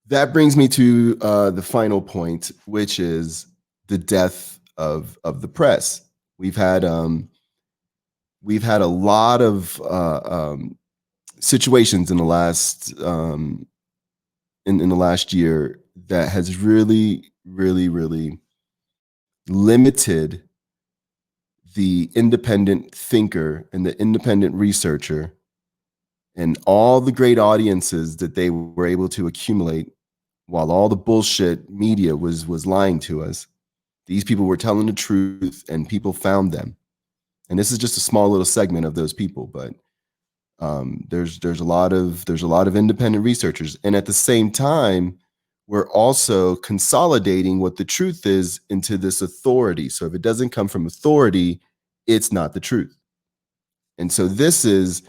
That brings me to the final point, which is the death of the press. We've had a lot of situations in the last in the last year that has really, really, really limited the independent thinker and the independent researcher and all the great audiences that they were able to accumulate while all the bullshit media was lying to us. These people were telling the truth and people found them. And this is just a small little segment of those people, but there's a lot of independent researchers. And at the same time, we're also consolidating what the truth is into this authority. So if it doesn't come from authority, it's not the truth. And so this is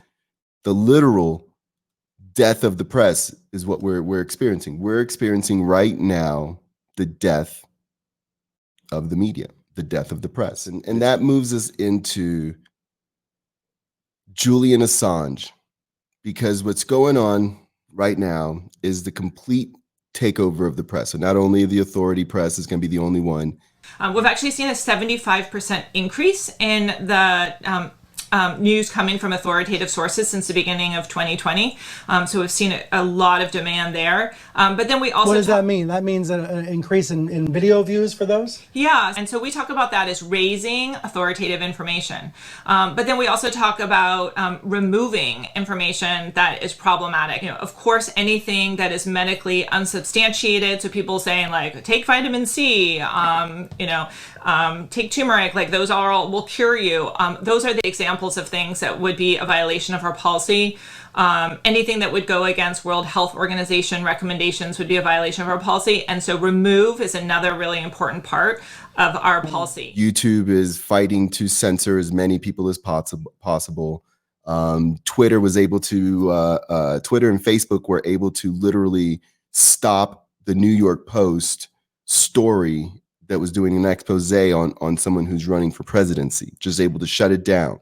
the literal death of the press is what we're experiencing. We're experiencing right now the death of the media, the death of the press. And that moves us into Julian Assange, because what's going on right now is the complete takeover of the press. And not only the authority press is going to be the only one. We've actually seen a 75% increase in the news coming from authoritative sources since the beginning of 2020. So we've seen a lot of demand there. But then we also... What does that mean? That means an increase in video views for those? Yeah. And so we talk about that as raising authoritative information. But then we also talk about removing information that is problematic. You know, of course, anything that is medically unsubstantiated. So people saying like, take vitamin C, take turmeric, like those all will cure you. Those are the examples of things that would be a violation of our policy. Anything that would go against World Health Organization recommendations would be a violation of our policy. And so remove is another really important part of our policy. YouTube is fighting to censor as many people as possible. Twitter was able to, Twitter and Facebook were able to literally stop the New York Post story that was doing an expose on someone who's running for presidency, just able to shut it down.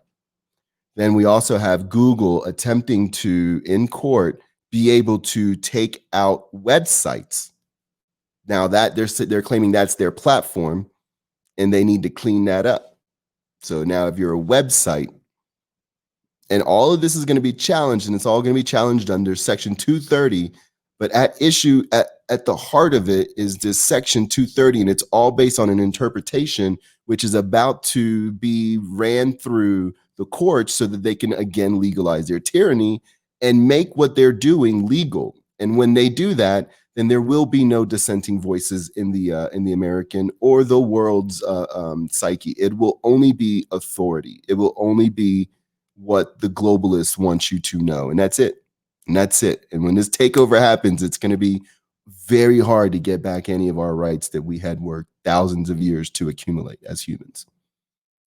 Then we also have Google attempting to, in court, be able to take out websites. Now that they're claiming that's their platform and they need to clean that up. So now if you're a website, and all of this is going to be challenged, and it's all going to be challenged under Section 230, but at issue, at the heart of it is this Section 230, and it's all based on an interpretation which is about to be ran through the courts so that they can again legalize their tyranny and make what they're doing legal. And when they do that, then there will be no dissenting voices in the American or the world's psyche. It will only be authority. It will only be what the globalists want you to know, and that's it. And that's it. And when this takeover happens, it's going to be very hard to get back any of our rights that we had worked thousands of years to accumulate as humans.